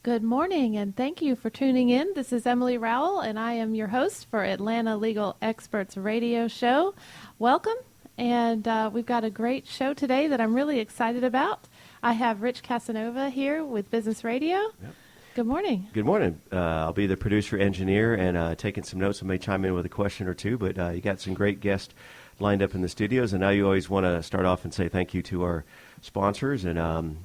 Good morning, and thank you for tuning in. This is Emily-Rowell, and I am your host for Atlanta Legal Experts Radio Show. Welcome, and we've got a great show today that I'm really excited about. I have Rich-Casanova here with Business Radio. Yep. Good morning. Good morning. I'll be the producer-engineer and taking some notes. I may chime in with a question or two, but you got some great guests lined up in the studios, and now you always want to start off and say thank you to our sponsors and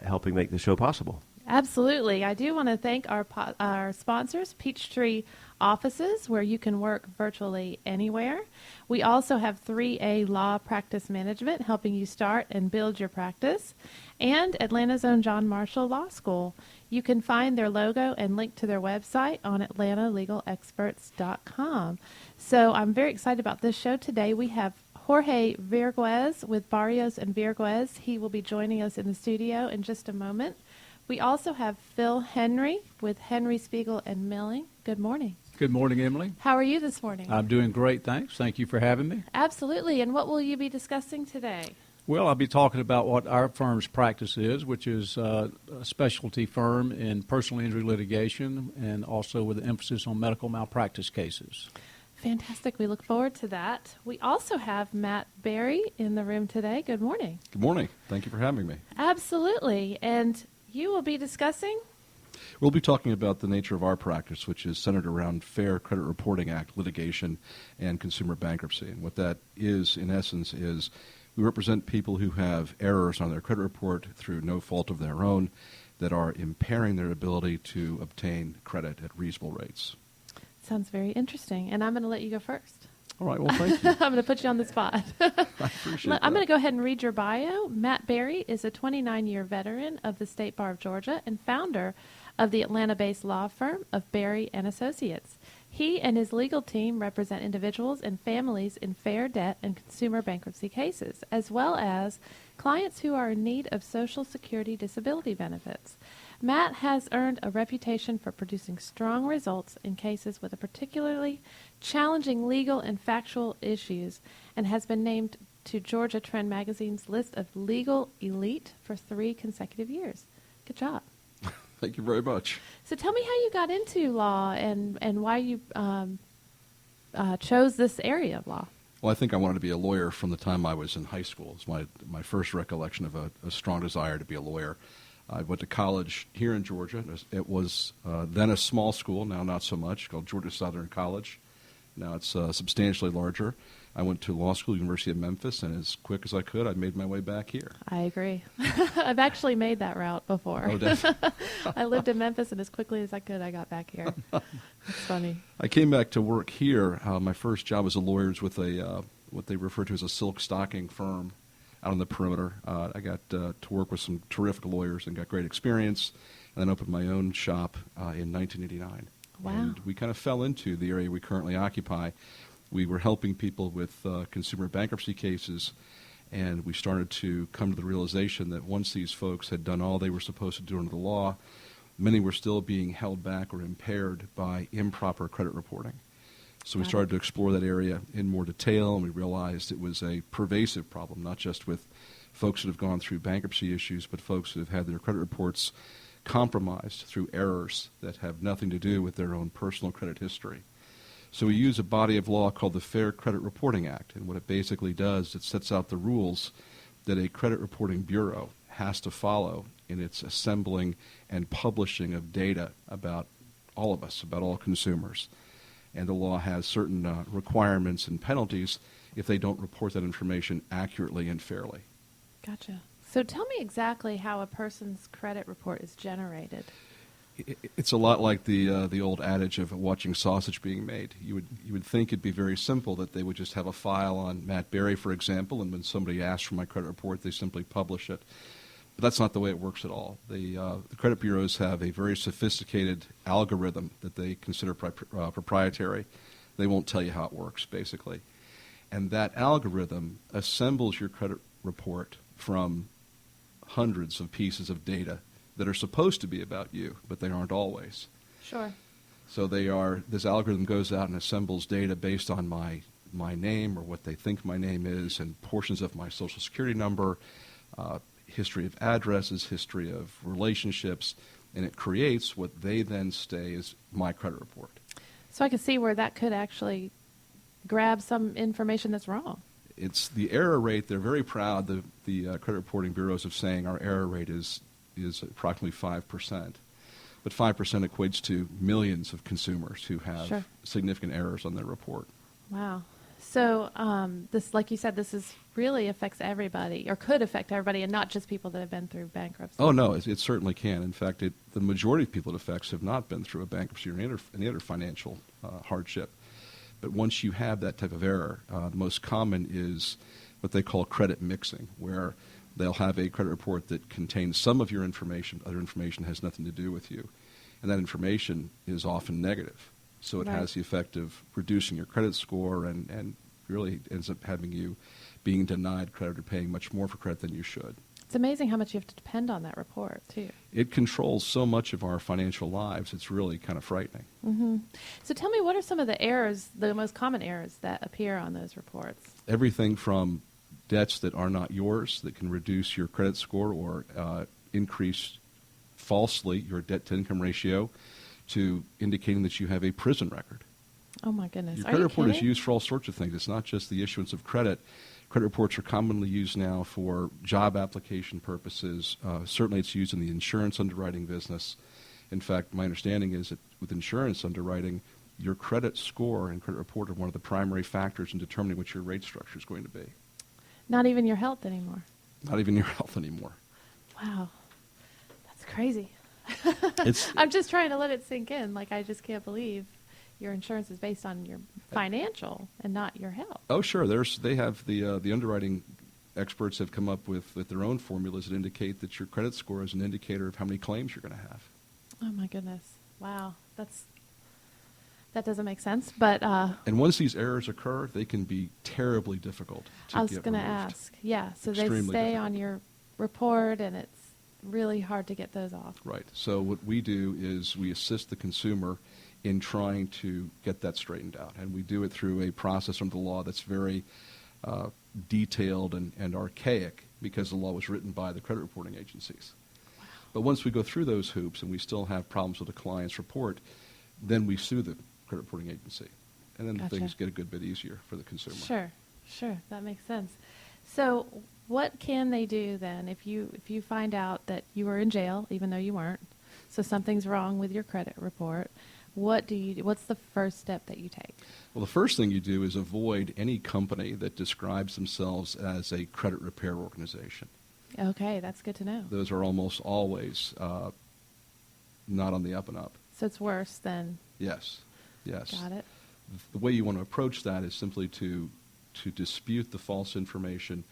helping make the show possible. Absolutely. I do want to thank our sponsors, Peachtree Offices, where you can work virtually anywhere. We also have 3A Law Practice Management, helping you start and build your practice, and Atlanta's own John Marshall Law School. You can find their logo and link to their website on atlantalegalexperts.com. So I'm very excited about this show today. We have Jorge Virguez with Barrios and Virguez. He will be joining us in the studio in just a moment. We also have Phil Henry with Henry Spiegel and Milling. Good morning. Good morning, Emily. How are you this morning? I'm doing great, thanks. Thank you for having me. Absolutely. And what will you be discussing today? Well, I'll be talking about what our firm's practice is, which is a specialty firm in personal injury litigation and also with an emphasis on medical malpractice cases. Fantastic. We look forward to that. We also have Matt Berry in the room today. Good morning. Good morning. Thank you for having me. Absolutely. And you will be discussing? We'll be talking about the nature of our practice, which is centered around Fair Credit Reporting Act litigation and consumer bankruptcy. And what that is, in essence, is we represent people who have errors on their credit report through no fault of their own that are impairing their ability to obtain credit at reasonable rates. Sounds very interesting. And I'm going to let you go first. All right, well, thank you. I'm going to put you on the spot. I appreciate that. I'm going to go ahead and read your bio. Matt Berry is a 29-year veteran of the State Bar of Georgia and founder of the Atlanta-based law firm of Berry & Associates. He and his legal team represent individuals and families in fair debt and consumer bankruptcy cases, as well as clients who are in need of Social Security disability benefits. Matt has earned a reputation for producing strong results in cases with a particularly challenging legal and factual issues and has been named to Georgia Trend Magazine's list of legal elite for 3 consecutive years. Good job. Thank you very much. So tell me how you got into law and why you chose this area of law. Well, I think I wanted to be a lawyer from the time I was in high school. It's my first recollection of a strong desire to be a lawyer. I went to college here in Georgia. It was then a small school, now not so much, called Georgia Southern College. Now it's substantially larger. I went to law school, University of Memphis, and as quick as I could, I made my way back here. I agree. I've actually made that route before. Oh, definitely. I lived in Memphis, and as quickly as I could, I got back here. It's funny. I came back to work here. My first job as a lawyer was with what they refer to as a silk stocking firm out on the perimeter. I got to work with some terrific lawyers and got great experience, and then opened my own shop in 1989. Wow. And we kind of fell into the area we currently occupy. We were helping people with consumer bankruptcy cases, and we started to come to the realization that once these folks had done all they were supposed to do under the law, many were still being held back or impaired by improper credit reporting. So we started to explore that area in more detail, and we realized it was a pervasive problem, not just with folks that have gone through bankruptcy issues, but folks who have had their credit reports compromised through errors that have nothing to do with their own personal credit history. So we use a body of law called the Fair Credit Reporting Act, and what it basically does, it sets out the rules that a credit reporting bureau has to follow in its assembling and publishing of data about all of us, about all consumers. And the law has certain requirements and penalties if they don't report that information accurately and fairly. Gotcha. So tell me exactly how a person's credit report is generated. It's a lot like the old adage of watching sausage being made. You would think it'd be very simple that they would just have a file on Matt Berry, for example, and when somebody asks for my credit report, they simply publish it. But that's not the way it works at all. The credit bureaus have a very sophisticated algorithm that they consider proprietary. They won't tell you how it works, basically. And that algorithm assembles your credit report from hundreds of pieces of data that are supposed to be about you, but they aren't always. Sure. So this algorithm goes out and assembles data based on my name or what they think my name is and portions of my Social Security number, history of addresses, history of relationships, and it creates what they then say is my credit report. So I can see where that could actually grab some information that's wrong. It's the error rate. They're very proud, the credit reporting bureaus, of saying our error rate is approximately 5%. But 5% equates to millions of consumers who have Sure. significant errors on their report. Wow. So this, like you said, this is really affects everybody, or could affect everybody, and not just people that have been through bankruptcy. Oh, no, it certainly can. In fact, the majority of people it affects have not been through a bankruptcy or any other financial hardship. But once you have that type of error, the most common is what they call credit mixing, where they'll have a credit report that contains some of your information, other information has nothing to do with you. And that information is often negative. So it Right. has the effect of reducing your credit score and really ends up having you being denied credit or paying much more for credit than you should. It's amazing how much you have to depend on that report, too. It controls so much of our financial lives, it's really kind of frightening. Mm-hmm. So tell me, what are some of the errors, the most common errors that appear on those reports? Everything from debts that are not yours that can reduce your credit score or increase falsely your debt-to-income ratio, to indicating that you have a prison record. Oh, my goodness. Your Are credit you report is kidding? used for all sorts of things. It's not just the issuance of credit. Credit reports are commonly used now for job application purposes. Certainly it's used in the insurance underwriting business. In fact, my understanding is that with insurance underwriting, your credit score and credit report are one of the primary factors in determining what your rate structure is going to be. Not even your health anymore. Not even your health anymore. Wow. That's crazy. It's I'm just trying to let it sink in. Like, I just can't believe your insurance is based on your financial and not your health. Oh, sure. They have the underwriting experts have come up with their own formulas that indicate that your credit score is an indicator of how many claims you're going to have. Oh, my goodness. Wow. That doesn't make sense. But And once these errors occur, they can be terribly difficult to I was get going to removed. ask. Yeah. So they Extremely stay difficult. on your report, and it's really hard to get those off. Right. So what we do is we assist the consumer in trying to get that straightened out. And we do it through a process under the law that's very detailed and archaic, because the law was written by the credit reporting agencies. Wow. But once we go through those hoops and we still have problems with a client's report, then we sue the credit reporting agency. And then Gotcha. things get a good bit easier for the consumer. Sure. That makes sense. So what can they do then if you find out that you were in jail, even though you weren't, so something's wrong with your credit report? What do you do? What's the first step that you take? Well, the first thing you do is avoid any company that describes themselves as a credit repair organization. Okay, that's good to know. Those are almost always not on the up and up. So it's worse than... Yes. Got it. The way you want to approach that is simply to dispute the false information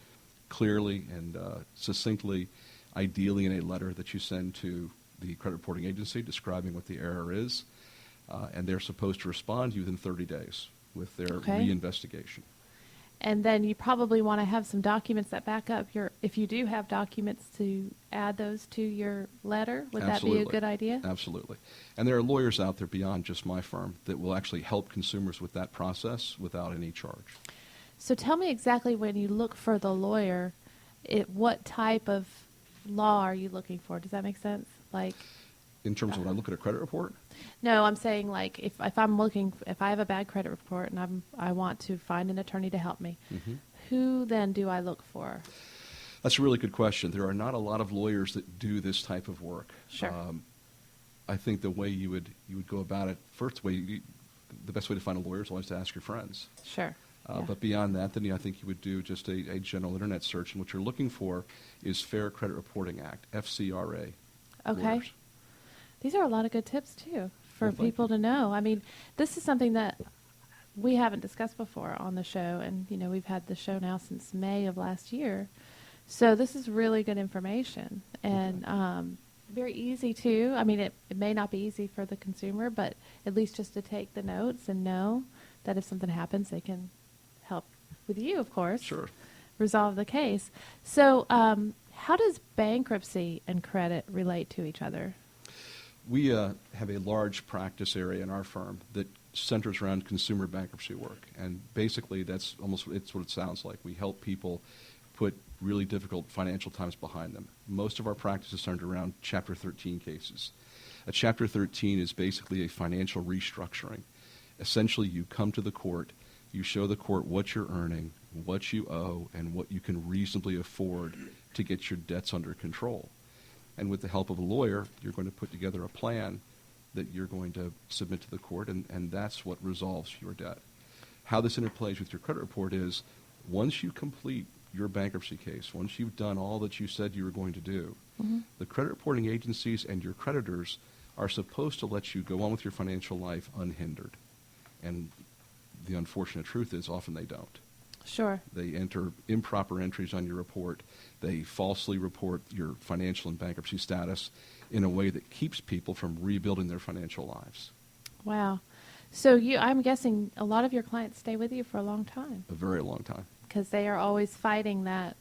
clearly and succinctly, ideally in a letter that you send to the credit reporting agency describing what the error is. And they're supposed to respond to you within 30 days with their Okay. reinvestigation. And then you probably want to have some documents that back up your... If you do have documents, to add those to your letter, would that be a Absolutely. good idea? Absolutely. And there are lawyers out there beyond just my firm that will actually help consumers with that process without any charge. So tell me exactly, when you look for the lawyer, what type of law are you looking for? Does that make sense? Like... In terms of when I look at a credit report, No, I'm saying, like, if I have a bad credit report and I want to find an attorney to help me, who then do I look for? that's a really good question. There are not a lot of lawyers that do this type of work. Sure. I think the way you would go about it, the best way to find a lawyer is always to ask your friends. Sure. Yeah. But beyond that, then I think you would do just a general internet search, and what you're looking for is Fair Credit Reporting Act, FCRA. Okay. lawyers. These are a lot of good tips, too, for Well, thank people you. to know. I mean, this is something that we haven't discussed before on the show, and, we've had the show now since May of last year. So this is really good information, and very easy, too. I mean, it may not be easy for the consumer, but at least just to take the notes and know that if something happens, they can help with you, of course. Sure. Resolve the case. So how does bankruptcy and credit relate to each other? We have a large practice area in our firm that centers around consumer bankruptcy work, and basically it's what it sounds like. We help people put really difficult financial times behind them. Most of our practice is centered around Chapter 13 cases. A Chapter 13 is basically a financial restructuring. Essentially, you come to the court, you show the court what you're earning, what you owe, and what you can reasonably afford to get your debts under control. And with the help of a lawyer, you're going to put together a plan that you're going to submit to the court, and that's what resolves your debt. How this interplays with your credit report is, once you complete your bankruptcy case, once you've done all that you said you were going to do, the credit reporting agencies and your creditors are supposed to let you go on with your financial life unhindered. And the unfortunate truth is often they don't. Sure. They enter improper entries on your report. They falsely report your financial and bankruptcy status in a way that keeps people from rebuilding their financial lives. Wow. So I'm guessing a lot of your clients stay with you for a long time. A very long time. Because they are always fighting that.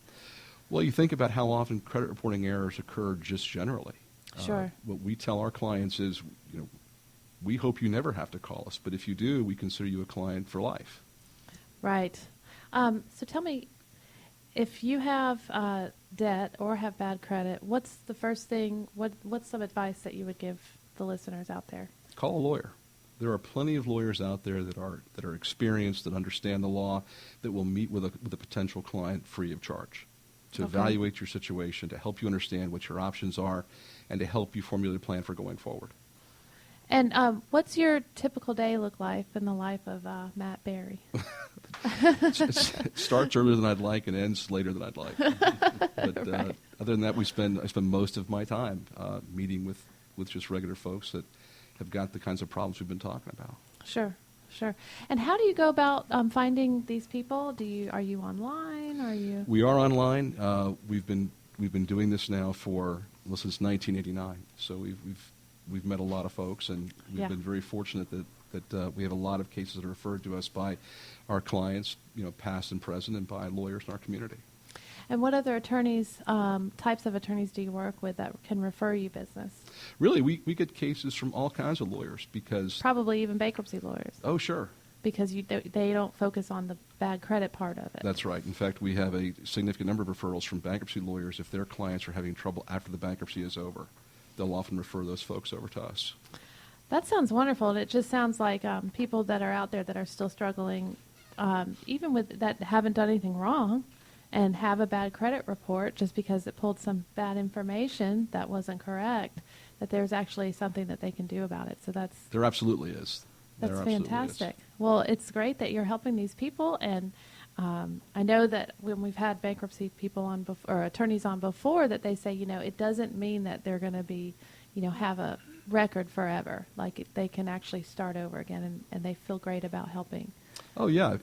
Well, you think about how often credit reporting errors occur just generally. Sure. What we tell our clients is, we hope you never have to call us, but if you do, we consider you a client for life. Right. So tell me, if you have debt or have bad credit, what's the first thing, what's some advice that you would give the listeners out there? Call a lawyer. There are plenty of lawyers out there that are experienced, that understand the law, that will meet with a potential client free of charge to evaluate your situation, to help you understand what your options are, and to help you formulate a plan for going forward. And what's your typical day look like in the life of Matt Berry? It starts earlier than I'd like and ends later than I'd like. But Right. Other than that, I spend most of my time meeting with just regular folks that have got the kinds of problems we've been talking about. Sure. And how do you go about finding these people? Are you online? Are you? We are online. We've been doing this now since 1989. So we've met a lot of folks, and we've been very fortunate that we have a lot of cases that are referred to us by our clients, past and present, and by lawyers in our community. And what other attorneys, types of attorneys do you work with that can refer you business? Really, we get cases from all kinds of lawyers because... Probably even bankruptcy lawyers. Oh, sure. Because they don't focus on the bad credit part of it. That's right. In fact, we have a significant number of referrals from bankruptcy lawyers. If their clients are having trouble after the bankruptcy is over, they'll often refer those folks over to us. That sounds wonderful, and it just sounds like people that are out there that are still struggling, even with that haven't done anything wrong, and have a bad credit report just because it pulled some bad information that wasn't correct, that there's actually something that they can do about it. So There absolutely is. That's fantastic. Well, it's great that you're helping these people, and I know that when we've had bankruptcy people on or attorneys on before, that they say, it doesn't mean that they're going to be, have a record forever. Like they can actually start over again, and they feel great about helping. Oh yeah,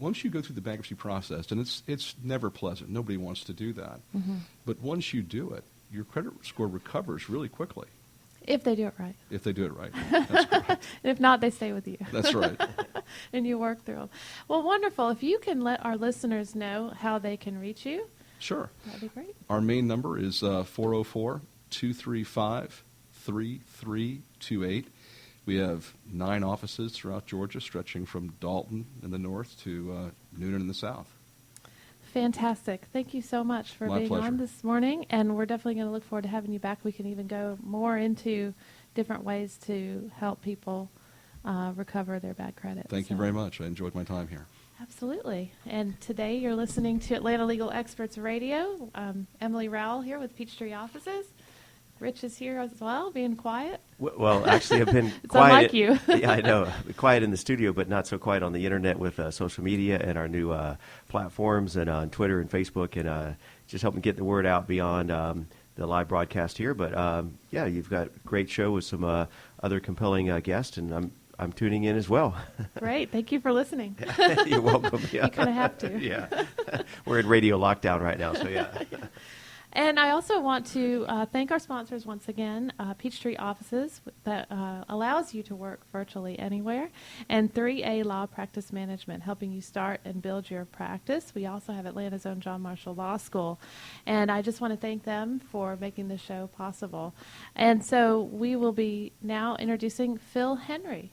once you go through the bankruptcy process, and it's never pleasant. Nobody wants to do that. Mm-hmm. But once you do it, your credit score recovers really quickly. If they do it right. If they do it right. That's correct. If not, they stay with you. That's right. And you work through them. Well, wonderful. If you can let our listeners know how they can reach you, Sure. that'd be great. Our main number is 404-235-3328. We have 9 offices throughout Georgia, stretching from Dalton in the north to Noonan in the south. Fantastic. Thank you so much for My being pleasure. on this morning, and we're definitely going to look forward to having you back. We can even go more into different ways to help people recover their bad credit. Thank you very much. I enjoyed my time here. Absolutely. And today you're listening to Atlanta Legal Experts Radio. Emily-Rowell here with Peachtree Offices. Rich is here as well, being quiet. Well, actually, I've been It's quiet. unlike you. Yeah, I know. Quiet in the studio, but not so quiet on the internet with social media and our new platforms and on Twitter and Facebook, and just helping get the word out beyond the live broadcast here. But yeah, you've got a great show with some other compelling guests, and I'm tuning in as well. Great. Thank you for listening. You're welcome. Yeah. You kind of have to. Yeah. We're in radio lockdown right now, so yeah. And I also want to thank our sponsors once again, Peachtree Offices, that allows you to work virtually anywhere, and 3A Law Practice Management, helping you start and build your practice. We also have Atlanta's own John Marshall Law School, and I just want to thank them for making the show possible. And so we will be now introducing Phil Henry.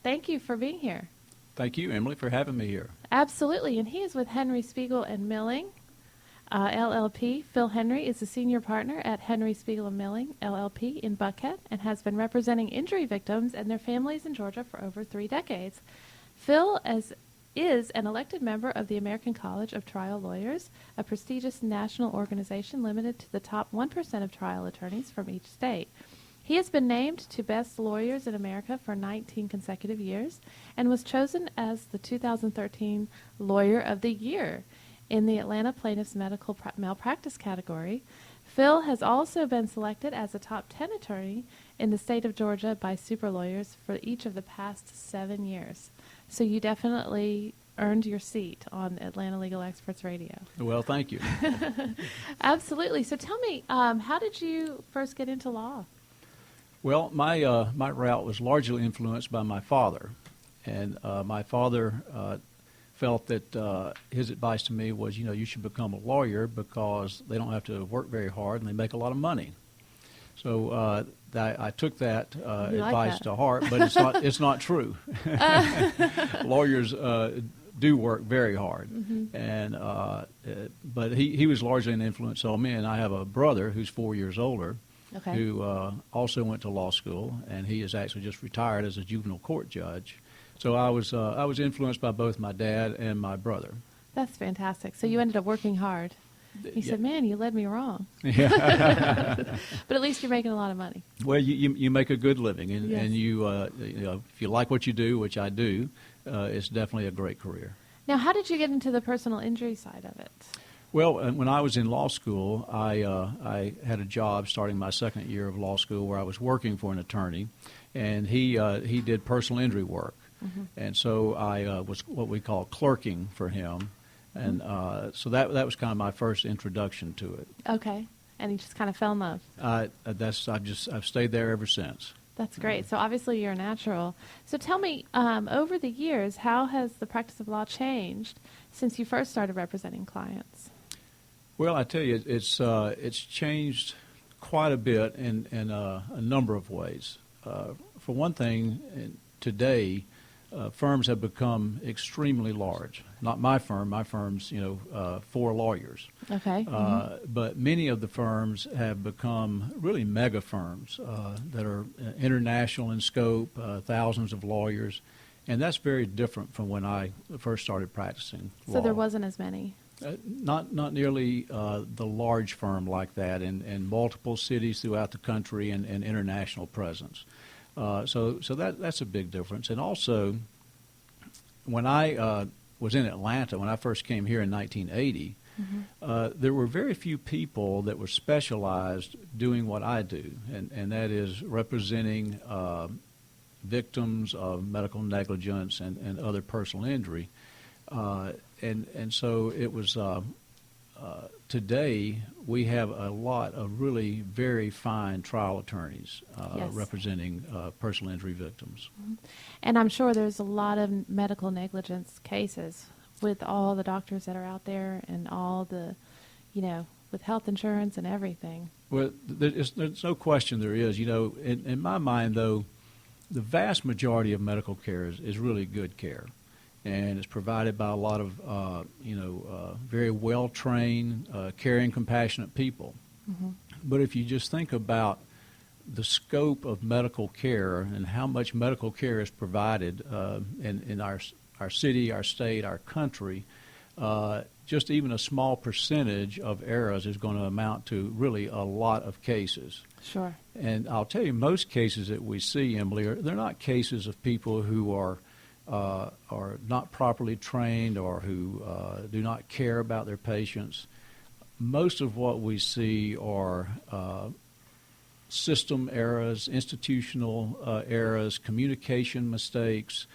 Thank you for being here. Thank you, Emily, for having me here. Absolutely, and he is with Henry Spiegel and Milling. LLP. Phil Henry is a senior partner at Henry Spiegel and Milling, LLP, in Buckhead, and has been representing injury victims and their families in Georgia for over 3 decades. Phil is an elected member of the American College of Trial Lawyers, a prestigious national organization limited to the top 1% of trial attorneys from each state. He has been named to Best Lawyers in America for 19 consecutive years and was chosen as the 2013 Lawyer of the Year in the Atlanta Plaintiffs Medical Malpractice category. Phil has also been selected as a top 10 attorney in the state of Georgia by Super Lawyers for each of the past 7 years. So you definitely earned your seat on Atlanta Legal Experts Radio. Well, thank you. Absolutely. So tell me, how did you first get into law? Well, my route was largely influenced by my father, and my father felt that his advice to me was, you should become a lawyer because they don't have to work very hard and they make a lot of money. So I took that advice to heart, but it's not true. Lawyers do work very hard, and but he was largely an influence on me. And I have a brother who's 4 years older, who also went to law school, and he is actually just retired as a juvenile court judge. So I was influenced by both my dad and my brother. That's fantastic. So you ended up working hard. He said, "Man, you led me wrong." Yeah. But at least you're making a lot of money. Well, you make a good living, and, Yes. and you if you like what you do, which I do, it's definitely a great career. Now, how did you get into the personal injury side of it? Well, when I was in law school, I had a job starting my second year of law school where I was working for an attorney, and he did personal injury work, and so I was what we call clerking for him. And so that was kind of my first introduction to it. Okay, and you just kind of fell in love. I've stayed there ever since. That's great. So obviously you're a natural. So tell me, over the years, how has the practice of law changed since you first started representing clients? Well, I tell you, it's changed quite a bit in a number of ways. For one thing, today, firms have become extremely large. Not my firm. My firm's 4 lawyers. Okay. But many of the firms have become really mega firms that are international in scope, thousands of lawyers, and that's very different from when I first started practicing law. So there wasn't as many. Not nearly the large firm like that in multiple cities throughout the country and international presence. So that's a big difference. And also, when I was in Atlanta, when I first came here in 1980, there were very few people that were specialized doing what I do, and that is representing victims of medical negligence and other personal injury. And so it was, today we have a lot of really very fine trial attorneys Yes. representing personal injury victims. And I'm sure there's a lot of medical negligence cases with all the doctors that are out there and all the, with health insurance and everything. Well, there's no question there is. In my mind, though, the vast majority of medical care is really good care. And it's provided by a lot of, very well-trained, caring, compassionate people. But if you just think about the scope of medical care and how much medical care is provided in our city, our state, our country, just even a small percentage of errors is going to amount to really a lot of cases. Sure. And I'll tell you, most cases that we see, Emily, they're not cases of people who are not properly trained or who do not care about their patients. Most of what we see are system errors, institutional errors, communication mistakes,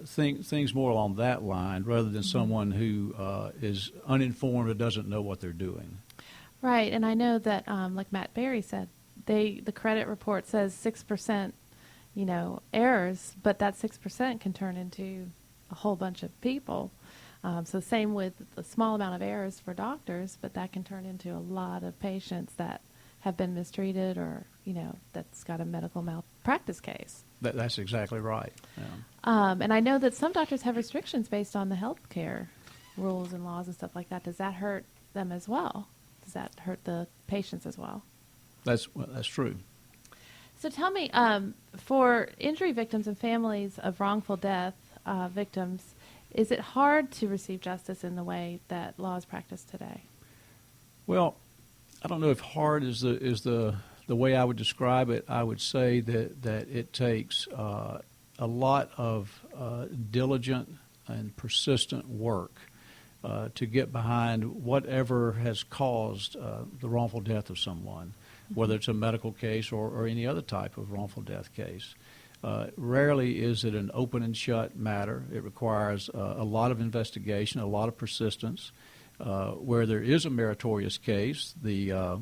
things more along that line rather than someone who is uninformed or doesn't know what they're doing. Right, and I know that, like Matt Berry said, the credit report says 6%, errors, but that 6% can turn into a whole bunch of people. So same with a small amount of errors for doctors, but that can turn into a lot of patients that have been mistreated or, that's got a medical malpractice case. That's exactly right. Yeah. And I know that some doctors have restrictions based on the health care rules and laws and stuff like that. Does that hurt them as well? Does that hurt the patients as well? That's true. So tell me, for injury victims and families of wrongful death victims, is it hard to receive justice in the way that law is practiced today? Well, I don't know if hard is the way I would describe it. I would say that it takes a lot of diligent and persistent work to get behind whatever has caused the wrongful death of someone, whether it's a medical case or any other type of wrongful death case. Rarely is it an open and shut matter. It requires a lot of investigation, a lot of persistence. Where there is a meritorious case, the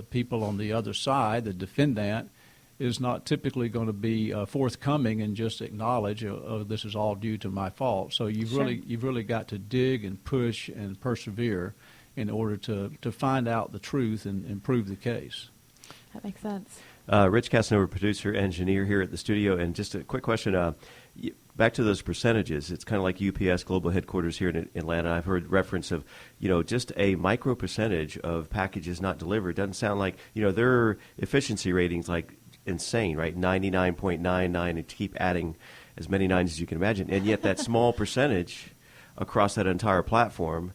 people on the other side, the defendant, is not typically going to be forthcoming and just acknowledge, oh, this is all due to my fault. So you've really got to dig and push and persevere in order to find out the truth and prove the case. That makes sense. Rich Casanova, producer, engineer here at the studio. And just a quick question. Back to those percentages, it's kind of like UPS global headquarters here in Atlanta. I've heard reference of, just a micro percentage of packages not delivered. Doesn't sound like, their efficiency ratings like insane, right? 99.99, and keep adding as many nines as you can imagine. And yet that small percentage across that entire platform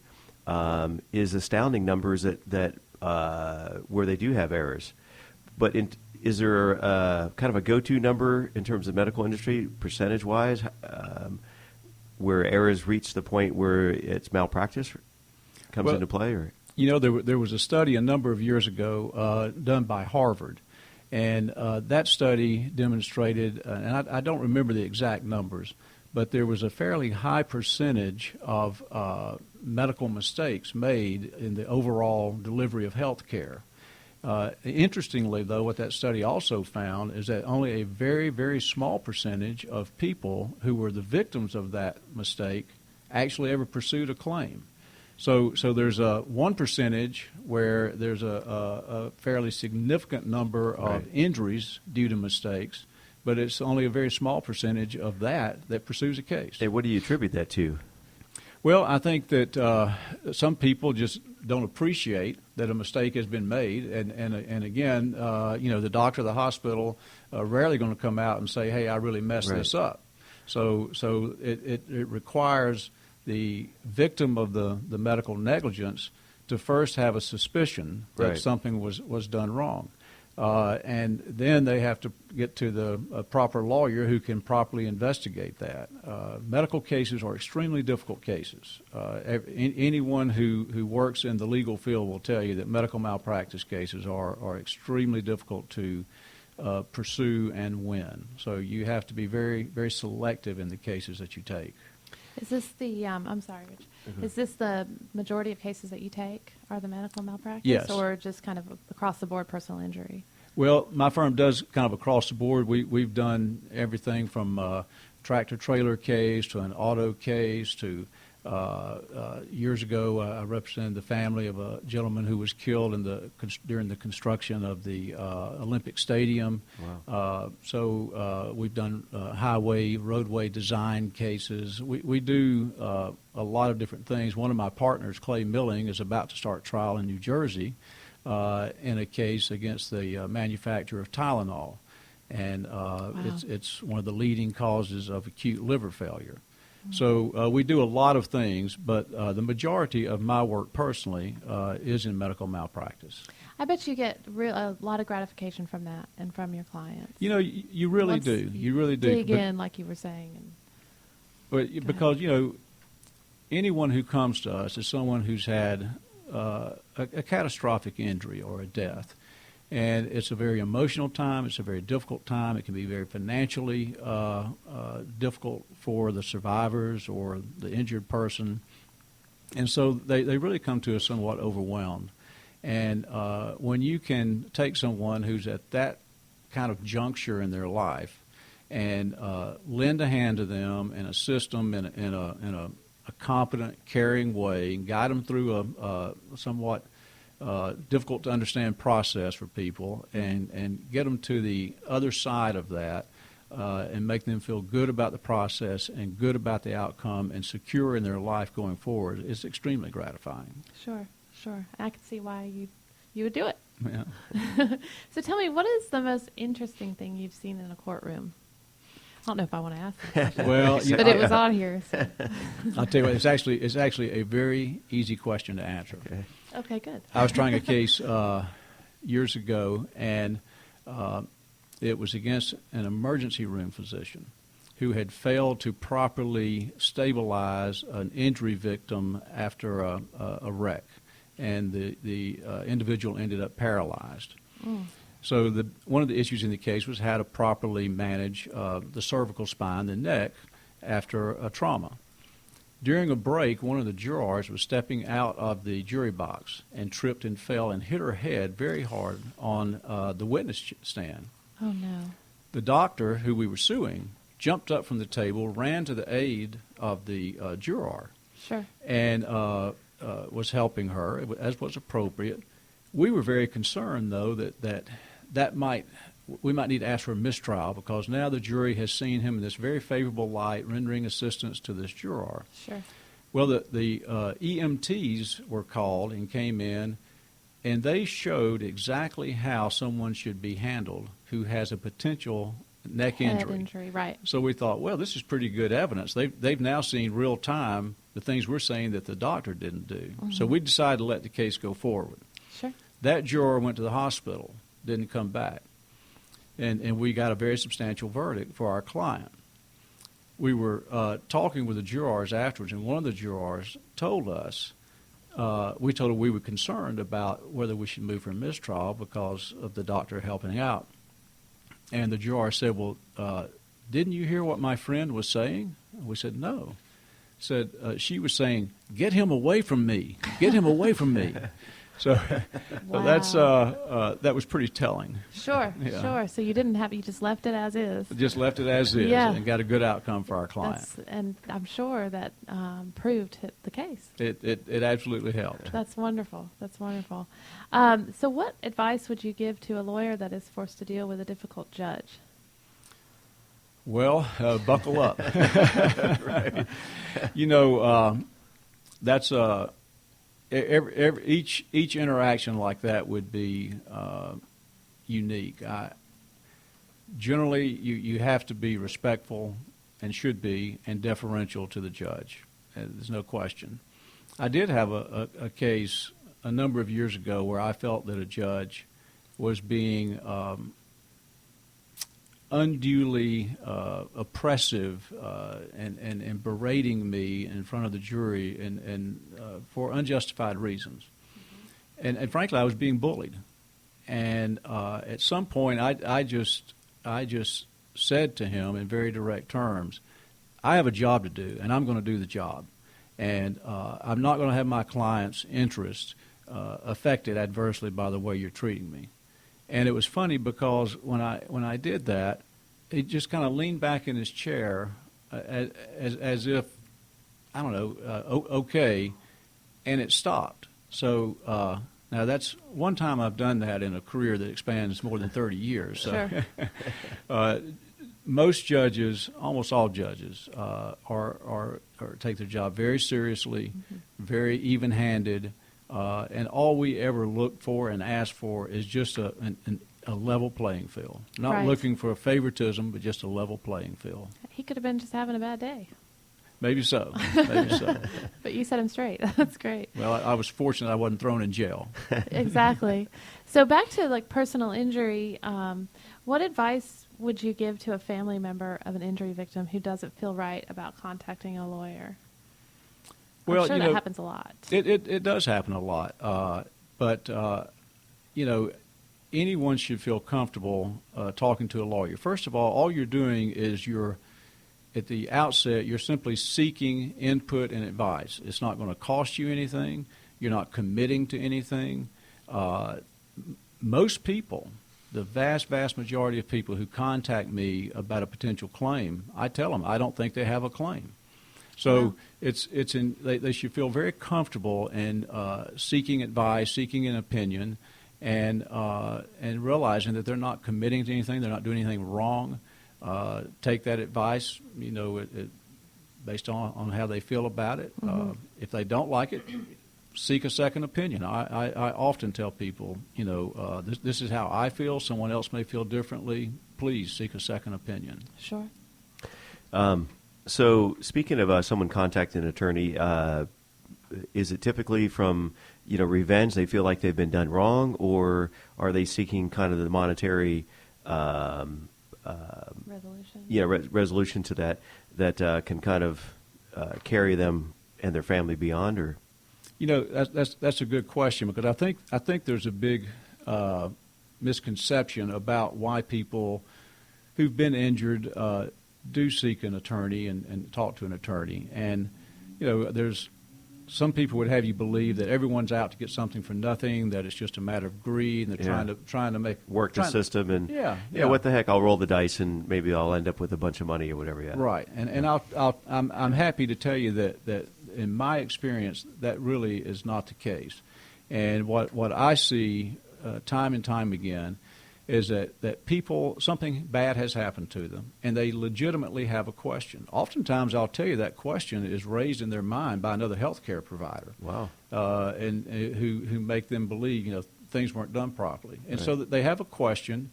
is astounding numbers that where they do have errors. But is there kind of a go-to number in terms of medical industry, percentage-wise, where errors reach the point where it's malpractice comes into play? Or? There was a study a number of years ago done by Harvard, and that study demonstrated, and I don't remember the exact numbers, but there was a fairly high percentage of medical mistakes made in the overall delivery of health care. Interestingly, though, what that study also found is that only a very, very small percentage of people who were the victims of that mistake actually ever pursued a claim. So there's a 1% where there's a fairly significant number of injuries due to mistakes, but it's only a very small percentage of that pursues a case. Hey, what do you attribute that to? Well, I think that some people just don't appreciate that a mistake has been made, and again, the doctor of the hospital rarely going to come out and say, "Hey, I really messed this up." So it requires the victim of the medical negligence to first have a suspicion that something was done wrong. And then they have to get to the proper lawyer who can properly investigate that. Medical cases are extremely difficult cases. Anyone who works in the legal field will tell you that medical malpractice cases are extremely difficult to pursue and win. So you have to be very, very selective in the cases that you take. Is this the, I'm sorry, Rich, is this the majority of cases that you take are the medical malpractice? Yes. Or just kind of across the board personal injury? Well, my firm does kind of across the board. We've done everything from a tractor-trailer case to an auto case to years ago I represented the family of a gentleman who was killed during the construction of the Olympic Stadium. Wow. So we've done roadway design cases. We do a lot of different things. One of my partners, Clay Milling, is about to start trial in New Jersey in a case against the manufacturer of Tylenol. And it's one of the leading causes of acute liver failure. So we do a lot of things, but the majority of my work personally is in medical malpractice. I bet you get a lot of gratification from that and from your clients. You really do. You really do. Dig in, like you were saying. Because, anyone who comes to us is someone who's had a catastrophic injury or a death. And it's a very emotional time. It's a very difficult time. It can be very financially difficult for the survivors or the injured person. And so they really come to us somewhat overwhelmed. And when you can take someone who's at that kind of juncture in their life and lend a hand to them and assist them in a competent, caring way and guide them through a somewhat difficult to understand process for people and get them to the other side of that, and make them feel good about the process and good about the outcome and secure in their life going forward is extremely gratifying. Sure. I can see why you would do it. Yeah. So tell me, what is the most interesting thing you've seen in a courtroom? I don't know if I want to ask that question. Well, but it was on here. So. I'll tell you what, it's actually a very easy question to answer. Okay, good. I was trying a case years ago, and it was against an emergency room physician who had failed to properly stabilize an injury victim after a wreck, and the individual ended up paralyzed. So one of the issues in the case was how to properly manage the cervical spine, the neck, after a trauma. During a break, one of the jurors was stepping out of the jury box and tripped and fell and hit her head very hard on the witness stand. Oh, no. The doctor, who we were suing, jumped up from the table, ran to the aid of the juror, Sure. and was helping her, as was appropriate. We were very concerned, though, that we might need to ask for a mistrial, because now the jury has seen him in this very favorable light, rendering assistance to this juror. Sure. Well, the EMTs were called and came in, and they showed exactly how someone should be handled who has a potential neck Head injury. injury, right. So we thought, well, this is pretty good evidence. They've now seen real time the things we're saying that the doctor didn't do. So we decided to let the case go forward. Sure. That juror went to the hospital, didn't come back. And we got a very substantial verdict for our client. We were talking with the jurors afterwards, and one of the jurors told us, we told her we were concerned about whether we should move for a mistrial because of the doctor helping out. And the juror said, well, didn't you hear what my friend was saying? And we said, no. Said, she was saying, get him away from me. Get him away from me. So Wow. that was pretty telling. Sure, Yeah. sure. So you just left it as is. Just left it as is Yeah. and got a good outcome for our client. And I'm sure that proved the case. It absolutely helped. That's wonderful. That's wonderful. So what advice would you give to a lawyer that is forced to deal with a difficult judge? Well, buckle up. Right. You know, that's each interaction like that would be unique. Generally, you have to be respectful, and should be, and deferential to the judge. There's no question. I did have a case a number of years ago where I felt that a judge was being unduly oppressive and berating me in front of the jury and for unjustified reasons. And frankly, I was being bullied. And at some point, I just said to him in very direct terms, I have a job to do, and I'm going to do the job. And I'm not going to have my client's interests affected adversely by the way you're treating me. And it was funny because when I did that, he just kind of leaned back in his chair as if, I don't know, okay, and it stopped. So now that's one time I've done that in a career that expands more than 30 years. So, Sure. Most judges, almost all judges, are take their job very seriously, very even-handed, and all we ever look for and ask for is just a level playing field. Not Right. looking for a favoritism, but just a level playing field. He could have been just having a bad day. Maybe so. Maybe so. But you set him straight. That's great. Well, I was fortunate I wasn't thrown in jail. Exactly. So back to like personal injury, what advice would you give to a family member of an injury victim who doesn't feel right about contacting a lawyer? Well, I'm sure you that know, happens a lot. It does happen a lot. But you know, anyone should feel comfortable talking to a lawyer. First of all you're doing is at the outset, you're simply seeking input and advice. It's not going to cost you anything. You're not committing to anything. Most people, the vast majority of people who contact me about a potential claim, I tell them I don't think they have a claim. So Wow. they should feel very comfortable in seeking advice, seeking an opinion, and realizing that they're not committing to anything, they're not doing anything wrong. take that advice, based on how they feel about it. If they don't like it, seek a second opinion. I often tell people, this is how I feel. Someone else may feel differently. Please seek a second opinion. Sure. So speaking of someone contacting an attorney, is it typically from revenge? They feel like they've been done wrong, or are they seeking kind of the monetary Resolution. resolution to that can kind of carry them and their family beyond? Or that's a good question, because I think there's a big misconception about why people who've been injured do seek an attorney and talk to an attorney. And there's some people would have you believe that everyone's out to get something for nothing, that it's just a matter of greed, and they're trying to make work the system, and yeah, what the heck? I'll roll the dice, and maybe I'll end up with a bunch of money or whatever. Yeah, right. And I'm happy to tell you that in my experience, that really is not the case. And what I see time and time again is that people, something bad has happened to them, and they legitimately have a question. Oftentimes, I'll tell you that question is raised in their mind by another health care provider. Wow. And who make them believe, things weren't done properly. And so that they have a question,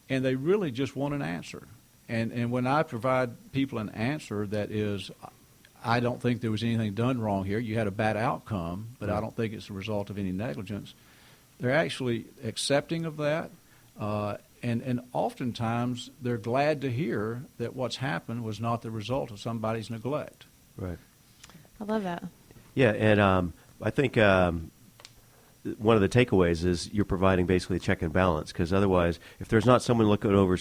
and they really just want an answer. And when I provide people an answer that is, I don't think there was anything done wrong here, you had a bad outcome, but I don't think it's a result of any negligence, they're actually accepting of that. And oftentimes they're glad to hear that what's happened was not the result of somebody's neglect. Right. I love that. Yeah, and I think one of the takeaways is you're providing basically a check and balance, because otherwise, if there's not someone looking over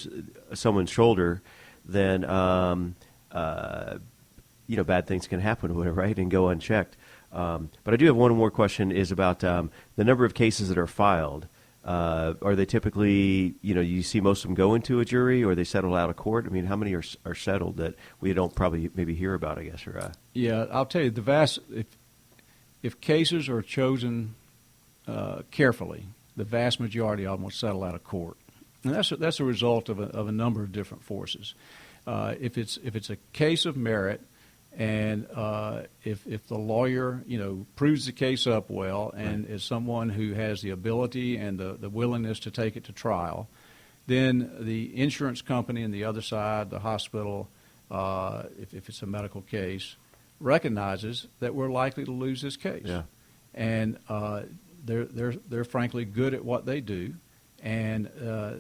someone's shoulder, then bad things can happen with it, right, and go unchecked. But I do have one more question, is about the number of cases that are filed. Are they typically, you see most of them go into a jury, or they settle out of court? I mean, how many are settled that we don't probably maybe hear about, I guess? Or Yeah, I'll tell you, if cases are chosen carefully, the vast majority of them will settle out of court. And that's a result of a number of different forces. If it's a case of merit, and if the lawyer, proves the case up well and is someone who has the ability and the willingness to take it to trial, then the insurance company on the other side, the hospital, if it's a medical case, recognizes that we're likely to lose this case. Yeah. And they're frankly good at what they do, and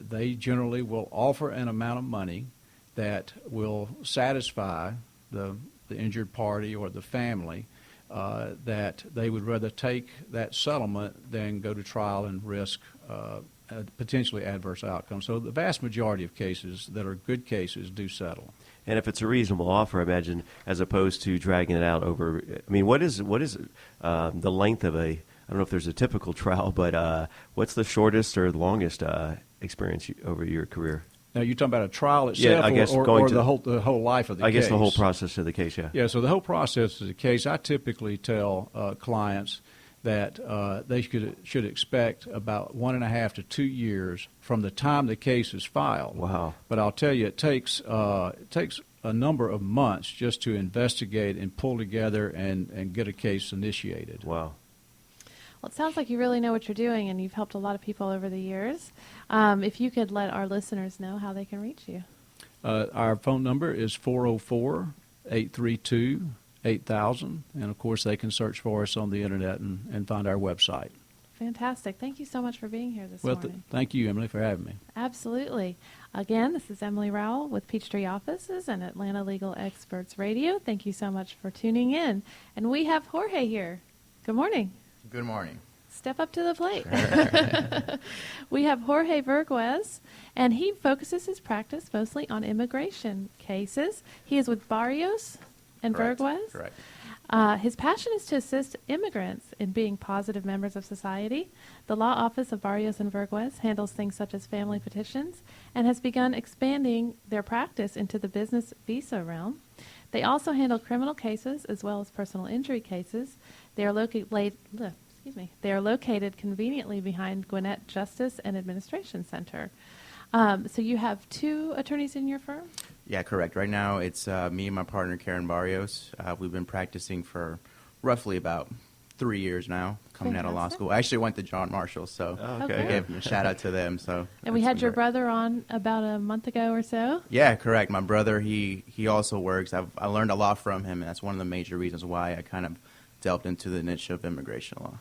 they generally will offer an amount of money that will satisfy the injured party or the family, that they would rather take that settlement than go to trial and risk potentially adverse outcomes. So the vast majority of cases that are good cases do settle. And if it's a reasonable offer, I imagine, as opposed to dragging it out over, I mean, what is the length of I don't know if there's a typical trial, but what's the shortest or the longest experience over your career? Now, you're talking about a trial itself, I guess or the whole life of the case? I guess the whole process of the case, yeah. Yeah, so the whole process of the case, I typically tell clients that they should expect about 1.5 to 2 years from the time the case is filed. Wow. But I'll tell you, it takes a number of months just to investigate and pull together and get a case initiated. Wow. Well, it sounds like you really know what you're doing, and you've helped a lot of people over the years. If you could let our listeners know how they can reach you. Our phone number is 404-832-8000, and, of course, they can search for us on the Internet and find our website. Fantastic. Thank you so much for being here this morning. Thank you, Emily, for having me. Absolutely. Again, this is Emily Rowell with Peachtree Offices and Atlanta Legal Experts Radio. Thank you so much for tuning in. And we have Jorge here. Good morning. Good morning. Step up to the plate. We have Jorge Verguez, and he focuses his practice mostly on immigration cases. He is with Barrios and Verguez. Correct. His passion is to assist immigrants in being positive members of society. The law office of Barrios and Verguez handles things such as family petitions and has begun expanding their practice into the business visa realm. They also handle criminal cases as well as personal injury cases. They are located conveniently behind Gwinnett Justice and Administration Center. So you have two attorneys in your firm? Yeah, correct. Right now, it's me and my partner, Karen Barrios. We've been practicing for roughly about 3 years now, coming out of law Fantastic. school. I actually went to John Marshall, so Oh, Okay. I okay. gave a shout out to them. So And we it's had been your great. brother on about a month ago or so. Yeah, correct. My brother, he also works. I learned a lot from him, and that's one of the major reasons why I kind of delved into the niche of immigration law.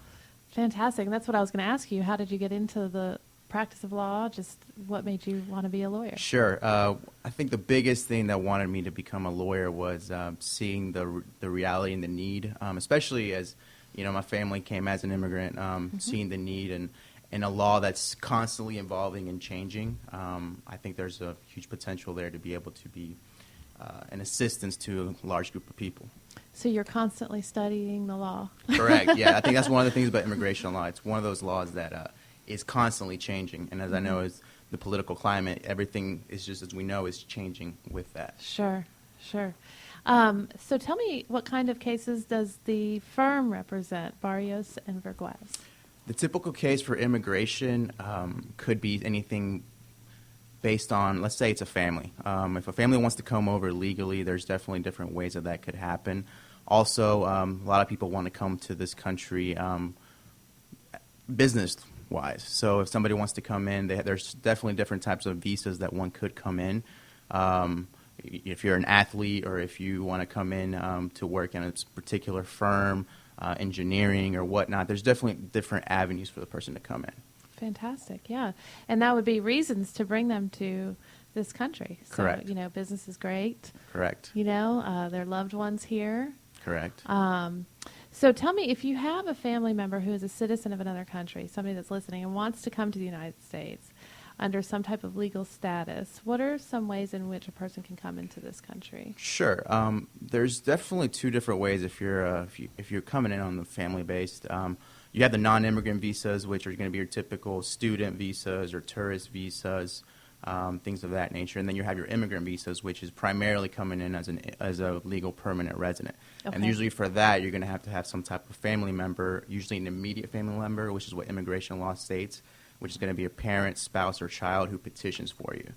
Fantastic. And that's what I was going to ask you. How did you get into the practice of law? Just what made you want to be a lawyer? Sure. I think the biggest thing that wanted me to become a lawyer was seeing the reality and the need, especially as, you know, my family came as an immigrant, seeing the need and a law that's constantly evolving and changing. I think there's a huge potential there to be able to be an assistance to a large group of people. So you're constantly studying the law. Correct. Yeah, I think that's one of the things about immigration law. It's one of those laws that is constantly changing. And as I know, as the political climate, everything is just, as we know, is changing with that. Sure, sure. So tell me, what kind of cases does the firm represent, Barrios and Verguez? The typical case for immigration could be anything based on, let's say it's a family. If a family wants to come over legally, there's definitely different ways that could happen. Also, a lot of people want to come to this country business-wise. So if somebody wants to come in, there's definitely different types of visas that one could come in. If you're an athlete or if you want to come in to work in a particular firm, engineering or whatnot, there's definitely different avenues for the person to come in. Fantastic, yeah. And that would be reasons to bring them to this country. So, Correct. you know, business is great. Correct. You know, their loved ones here. Correct. So tell me, if you have a family member who is a citizen of another country, somebody that's listening and wants to come to the United States under some type of legal status, what are some ways in which a person can come into this country? Sure. There's definitely two different ways if you're coming in on the family-based. You have the non-immigrant visas, which are going to be your typical student visas or tourist visas, things of that nature. And then you have your immigrant visas, which is primarily coming in as a legal permanent resident. And Okay. usually for that, you're going to have some type of family member, usually an immediate family member, which is what immigration law states, which is going to be a parent, spouse, or child who petitions for you.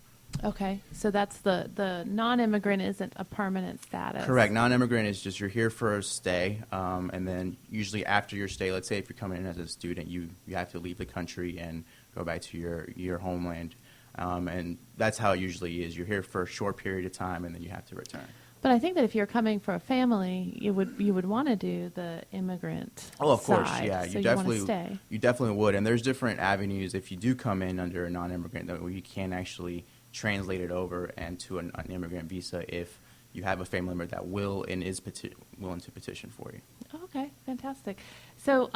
Okay, so that's the non-immigrant isn't a permanent status. Correct. Non-immigrant is just you're here for a stay, and then usually after your stay, let's say if you're coming in as a student, you have to leave the country and go back to your homeland. And that's how it usually is. You're here for a short period of time, and then you have to return. But I think that if you're coming for a family, you would want to do the immigrant Oh, of course, side, yeah. so you want to stay. You definitely would. And there's different avenues if you do come in under a non-immigrant that you can actually translate it over and to an immigrant visa if you have a family member that will and is willing to petition for you. Oh, okay, fantastic. So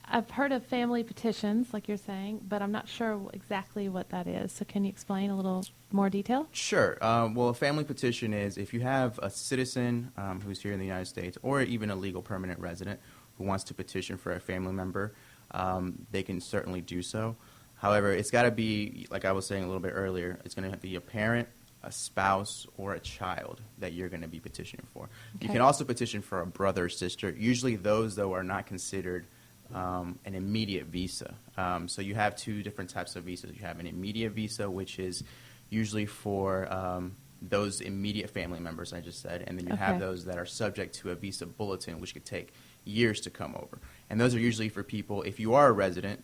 I've heard of family petitions, like you're saying, but I'm not sure exactly what that is. So can you explain a little more detail? Sure. Well, a family petition is if you have a citizen who's here in the United States or even a legal permanent resident who wants to petition for a family member, they can certainly do so. However, it's got to be, like I was saying a little bit earlier, it's going to be a parent, a spouse, or a child that you're going to be petitioning for. You Okay. can also petition for a brother or sister. Usually those, though, are not considered an immediate visa. So you have two different types of visas. You have an immediate visa, which is usually for those immediate family members I just said, and then you have Okay. those that are subject to a visa bulletin, which could take years to come over. And those are usually for people, if you are a resident,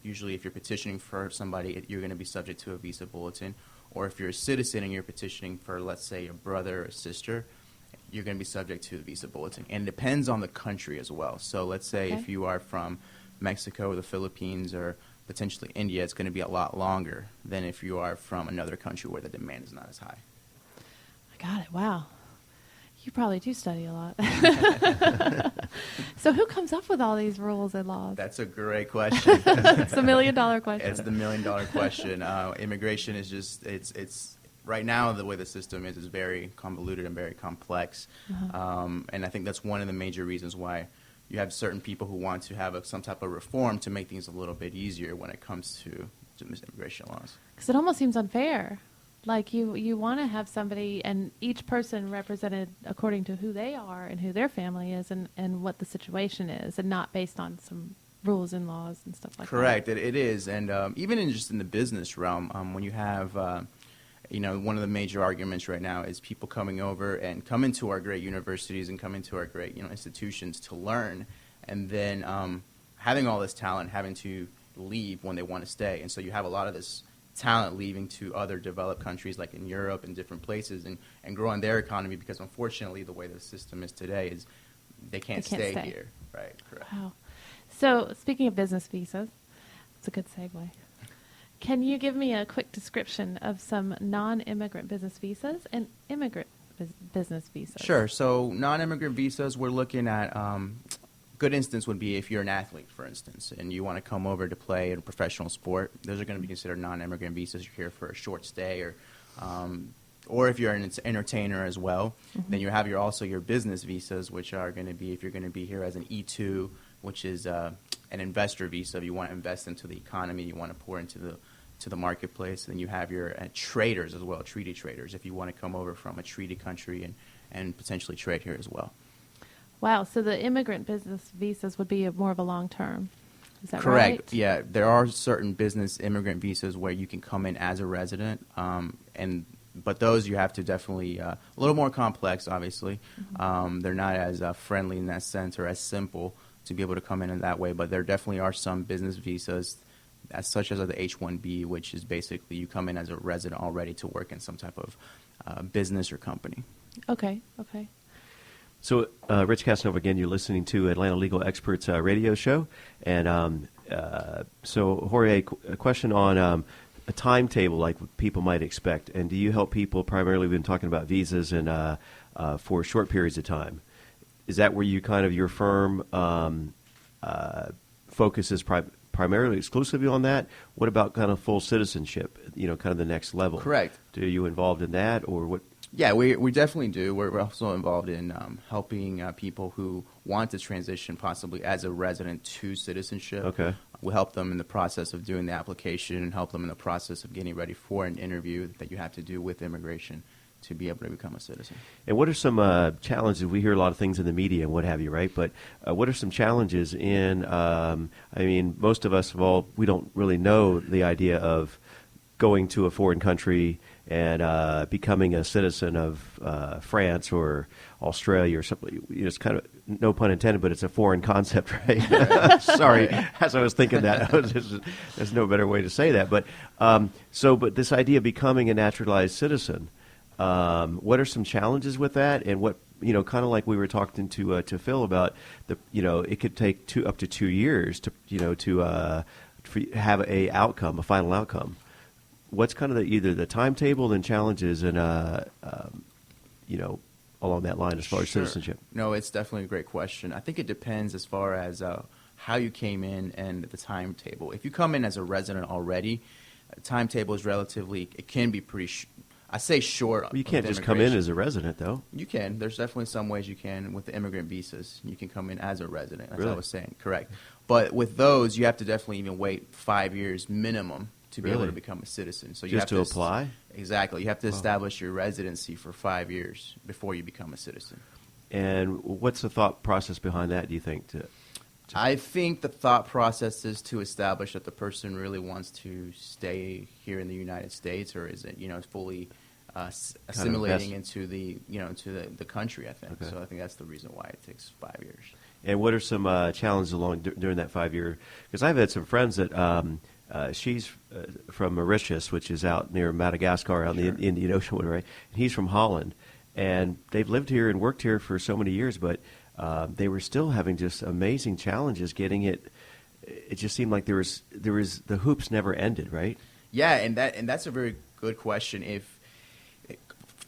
usually if you're petitioning for somebody, you're going to be subject to a visa bulletin. Or if you're a citizen and you're petitioning for, let's say, a brother or sister, you're going to be subject to a visa bulletin. And it depends on the country as well. So let's say Okay. if you are from Mexico or the Philippines or potentially India, it's going to be a lot longer than if you are from another country where the demand is not as high. I got it. Wow. You probably do study a lot. So who comes up with all these rules and laws? That's a great question. It's a $1 million question. It's the $1 million question. Immigration is just, it's right now the way the system is very convoluted and very complex. And I think that's one of the major reasons why you have certain people who want to have some type of reform to make things a little bit easier when it comes to immigration laws. Because it almost seems unfair. Like you want to have somebody and each person represented according to who they are and who their family is and what the situation is and not based on some rules and laws and stuff like Correct. It is. And even in the business realm, when you have, one of the major arguments right now is people coming over and come into our great universities and come into our great, institutions to learn, and then having all this talent, having to leave when they want to stay. And so you have a lot of this talent leaving to other developed countries like in Europe and different places and growing their economy, because unfortunately the way the system is today is they can't stay here. Right, correct. Wow. So speaking of business visas, it's a good segue. Can you give me a quick description of some non-immigrant business visas and immigrant business visas? Sure. So non-immigrant visas, we're looking at good instance would be if you're an athlete, for instance, and you want to come over to play in a professional sport. Those are going to be considered non-immigrant visas. You're here for a short stay, or if you're an entertainer as well, then you have your business visas, which are going to be if you're going to be here as an E2, which is an investor visa. If you want to invest into the economy, you want to pour into the marketplace. Then you have your traders as well, treaty traders, if you want to come over from a treaty country and potentially trade here as well. Wow, so the immigrant business visas would be more of a long term. Is that Correct. right? Yeah, there are certain business immigrant visas where you can come in as a resident, but those you have to definitely a little more complex. Obviously, they're not as friendly in that sense or as simple to be able to come in that way. But there definitely are some business visas, such as the H-1B, which is basically you come in as a resident already to work in some type of business or company. Okay. So, Rich Casanova, again, you're listening to Atlanta Legal Experts radio show. And so, Jorge, a question on a timetable like what people might expect. And do you help people primarily, we've been talking about visas and for short periods of time? Is that where you kind of, your firm focuses primarily exclusively on that? What about kind of full citizenship, kind of the next level? Correct. Are you involved in that, or what? Yeah, we definitely do. We're also involved in helping people who want to transition possibly as a resident to citizenship. Okay. We help them in the process of doing the application and help them in the process of getting ready for an interview that you have to do with immigration to be able to become a citizen. And what are some challenges? We hear a lot of things in the media and what have you, right? But what are some challenges in, most of us, we don't really know the idea of going to a foreign country and becoming a citizen of France or Australia or something. It's kind of, no pun intended, but it's a foreign concept, right? Sorry, as I was thinking that. There's no better way to say that. But but this idea of becoming a naturalized citizen, what are some challenges with that? And what, kind of like we were talking to Phil about, it could take up to 2 years to have a final outcome. What's kind of either the timetable and challenges and, along that line as far as citizenship? No, it's definitely a great question. I think it depends as far as how you came in and the timetable. If you come in as a resident already, the timetable is it can be pretty I say short. Well, you can't just come in as a resident, though. You can. There's definitely some ways you can with the immigrant visas. You can come in as a resident, as Really? I was saying. Correct. But with those, you have to definitely even wait 5 years minimum to be able to become a citizen. So you Just have to apply? Exactly. You have to establish your residency for 5 years before you become a citizen. And what's the thought process behind that, do you think? I think the thought process is to establish that the person really wants to stay here in the United States, or is it, fully assimilating into the country, I think. Okay. So I think that's the reason why it takes 5 years. And what are some challenges during that 5 year? Because I've had some friends that she's from Mauritius, which is out near Madagascar on the Indian Ocean, right? And he's from Holland. And they've lived here and worked here for so many years, but they were still having just amazing challenges getting it. It just seemed like there was the hoops never ended, right? Yeah, and that's a very good question. A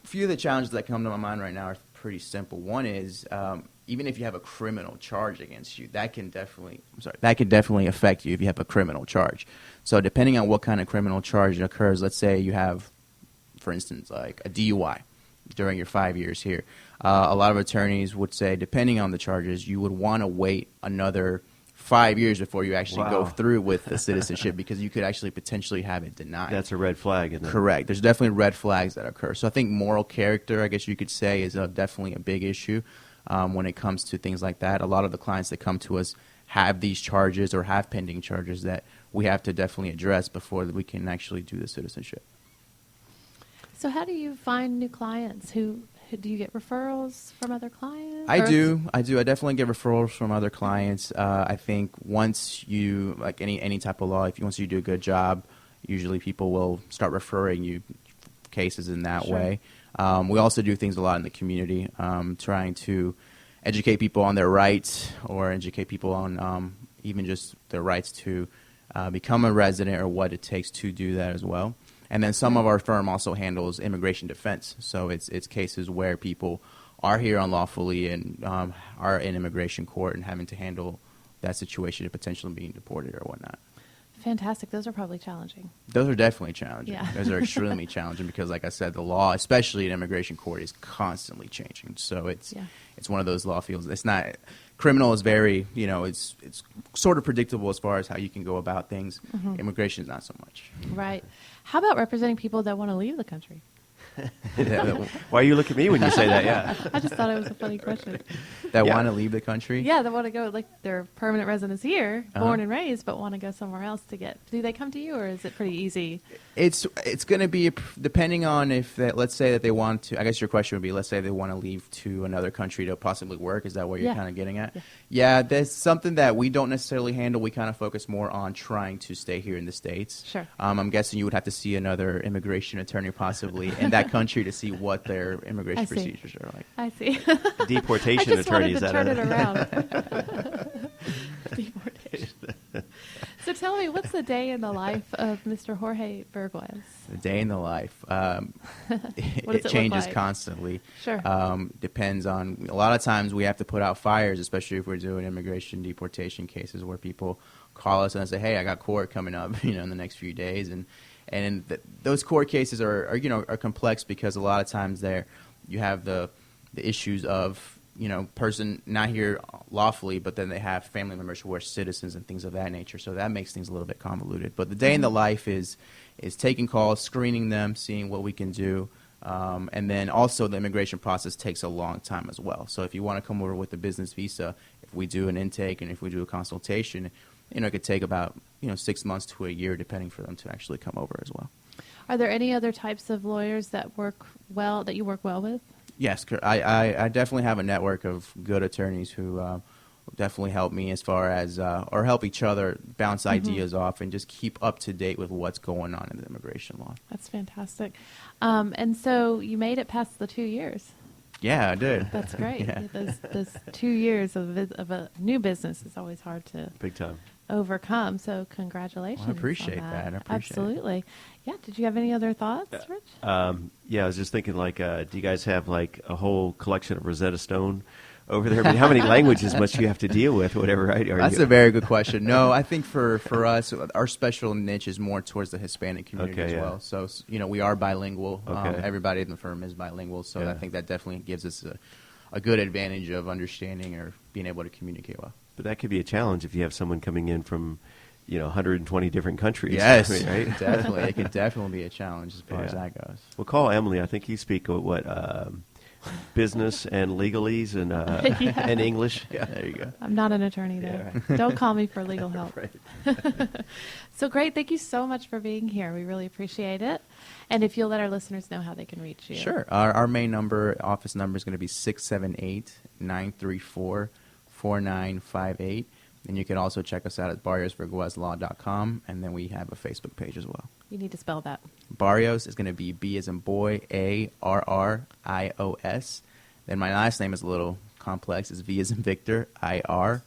few of the challenges that come to my mind right now are pretty simple. One is even if you have a criminal charge against you, that can definitely affect you if you have a criminal charge. So depending on what kind of criminal charge occurs, let's say you have, for instance, like a DUI during your 5 years here. A lot of attorneys would say, depending on the charges, you would want to wait another 5 years before you actually go through with the citizenship, because you could actually potentially have it denied. That's a red flag, isn't it? Correct. There's definitely red flags that occur. So I think moral character, I guess you could say, is definitely a big issue when it comes to things like that. A lot of the clients that come to us have these charges or have pending charges that we have to definitely address before we can actually do the citizenship. So how do you find new clients? Who do you get referrals from other clients? I do. I definitely get referrals from other clients. I think once you, like any type of law, once you do a good job, usually people will start referring you cases in that Sure. way. We also do things a lot in the community, trying to educate people on their rights or educate people on even just their rights to become a resident or what it takes to do that as well. And then some of our firm also handles immigration defense. So it's cases where people are here unlawfully and are in immigration court and having to handle that situation of potentially being deported or whatnot. Fantastic. Those are probably challenging. Those are definitely challenging. Yeah. Those are extremely challenging because, like I said, the law, especially in immigration court, is constantly changing. So it's one of those law fields. It's not criminal is very, it's sort of predictable as far as how you can go about things. Mm-hmm. Immigration is not so much. Right. How about representing people that want to leave the country? Why you look at me when you say that? Yeah. I just thought it was a funny question. That Yeah. want to leave the country? Yeah, they want to go, like they're permanent residents here, born Uh-huh. and raised, but want to go somewhere else to get. Do they come to you, or is it pretty easy? It's going to be depending on if let's say that they want to. I guess your question would be, let's say they want to leave to another country to possibly work. Is that what you're Yeah. kind of getting at? Yeah. Yeah, there's something that we don't necessarily handle. We kind of focus more on trying to stay here in the States. Sure. I'm guessing you would have to see another immigration attorney possibly in that country to see what their immigration I see. procedures are like. I see. I Deportation just attorney. wanted Is to that turn a- it around. Deportation. So tell me, what's the day in the life of Mr. Jorge Burguez? The day in the life. What does it It look changes like? constantly. Sure. Depends on, a lot of times we have to put out fires, especially if we're doing immigration deportation cases where people call us and say, hey, I got court coming up, in the next few days. And those court cases are complex because a lot of times there you have the issues of, person not here lawfully, but then they have family members who are citizens and things of that nature. So that makes things a little bit convoluted. But the day in the life is taking calls, screening them, seeing what we can do. And then also the immigration process takes a long time as well. So if you want to come over with a business visa, if we do an intake and if we do a consultation, it could take about 6 months to a year, depending for them to actually come over as well. Are there any other types of lawyers that you work well with? Yes, I definitely have a network of good attorneys who definitely help me as far as or help each other bounce ideas off and just keep up to date with what's going on in the immigration law. That's fantastic. And so you made it past the 2 years. Yeah, I did. That's great. Yeah. Those 2 years of a new business is always hard to Big time. overcome. So congratulations. Well, I appreciate on that. I appreciate it. Absolutely. Yeah. Did you have any other thoughts, Rich? Yeah, I was just thinking, do you guys have like a whole collection of Rosetta Stone over there? I mean, how many languages must you have to deal with, whatever, right? That's a very good question. No, I think for us, our special niche is more towards the Hispanic community Okay, as yeah. well. So, we are bilingual. Okay. Everybody in the firm is bilingual. So Yeah. I think that definitely gives us a good advantage of understanding or being able to communicate well. But that could be a challenge if you have someone coming in from, 120 different countries. Yes, I mean, right? definitely. It could definitely be a challenge as far as Yeah. that goes. Well, call Emily. I think you speak business and legalese and and English. Yeah, there you go. I'm not an attorney, though. Don't call me for legal help. So great. Thank you so much for being here. We really appreciate it. And if you'll let our listeners know how they can reach you. Sure. Our main office number is going to be 678-934-4958. And you can also check us out at barriosverguezlaw.com. And then we have a Facebook page as well. You need to spell that. Barrios is going to be B as in boy, A-R-R-I-O-S. Then my last name is a little complex. It's V as in Victor, I-R-G-U-E-Z,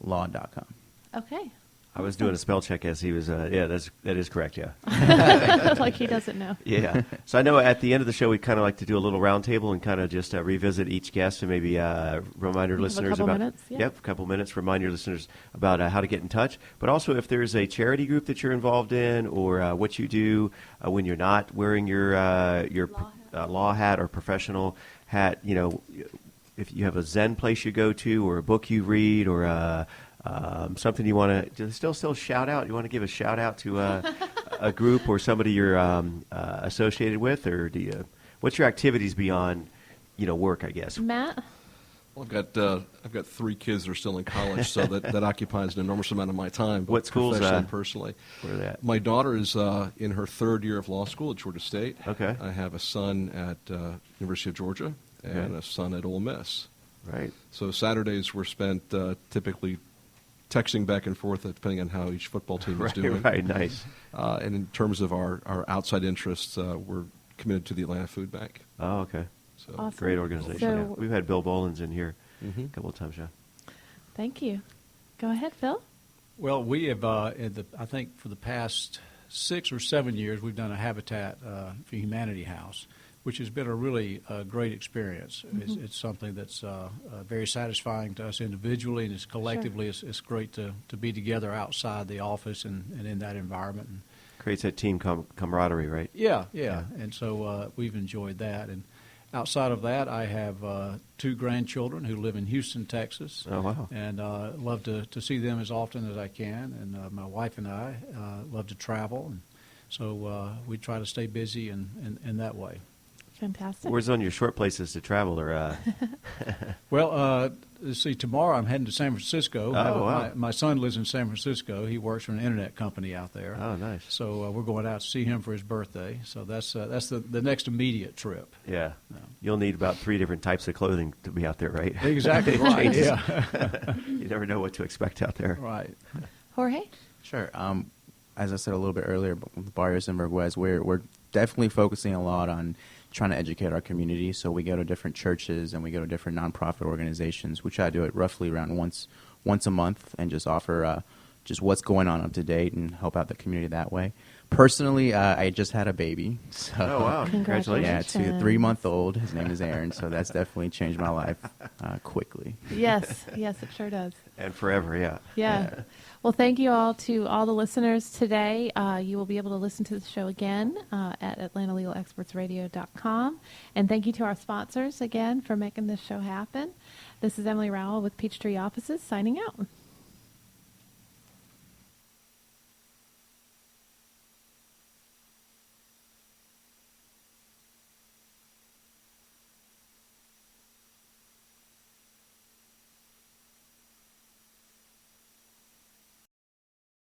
law.com. Okay. I was doing a spell check as he was. That is correct. Yeah. Like he doesn't know. Yeah. So I know at the end of the show we kind of like to do a little roundtable and kind of just revisit each guest and maybe remind our We have a listeners couple about. minutes, yeah. Yep, a couple minutes. Remind your listeners about how to get in touch, but also if there's a charity group that you're involved in or what you do when you're not wearing your law hat or professional hat. If you have a Zen place you go to or a book you read or something you want to still shout out. You want to give a shout out to a group or somebody you're associated with, or what's your activities beyond work? I guess. Matt? Well, I've got 3 kids that are still in college, so that occupies an enormous amount of my time. Both What schools, professionally and personally? Where are they at? My daughter is in her 3rd year of law school at Georgia State. Okay. I have a son at University of Georgia and Okay. a son at Ole Miss. Right. So Saturdays were spent typically texting back and forth, depending on how each football team is doing. Right. Nice. And in terms of our outside interests, we're committed to the Atlanta Food Bank. Oh, okay. So Awesome. Great organization. So- yeah. We've had Bill Bolins in here Mhm. a couple of times, yeah. Thank you. Go ahead, Phil. Well, we have, I think for the past 6 or 7 years, we've done a Habitat for Humanity house, which has been a really great experience. It's something that's very satisfying to us individually, and it's collectively, it's great to be together outside the office and in that environment. And Creates that team camaraderie, right? yeah. And so we've enjoyed that. And outside of that, I have 2 grandchildren who live in Houston, Texas. Oh, wow. And love to see them as often as I can. And my wife and I love to travel. And so we try to stay busy in that way. Fantastic. Where's on your short places to travel? Or Well, let's see, tomorrow I'm heading to San Francisco. Oh, wow. My son lives in San Francisco. He works for an internet company out there. Oh, nice. So we're going out to see him for his birthday. So that's the next immediate trip. Yeah. No. You'll need about 3 different types of clothing to be out there, right? Exactly It right. changes. Yeah. You never know what to expect out there. Right. Jorge? Sure. As I said a little bit earlier, with Barrios and West, we're definitely focusing a lot on trying to educate our community. So we go to different churches and we go to different nonprofit organizations. We try to do it roughly around once a month and just offer just what's going on up to date and help out the community that way. Personally, I just had a baby. So, Oh, wow. Congratulations. Yeah, 3-month-old. His name is Aaron. So that's definitely changed my life quickly. Yes, it sure does. And forever, yeah. Yeah. Well, thank you all to all the listeners today. You will be able to listen to the show again at AtlantaLegalExpertsRadio.com. And thank you to our sponsors again for making this show happen. This is Emily Rowell with Peachtree Offices signing out.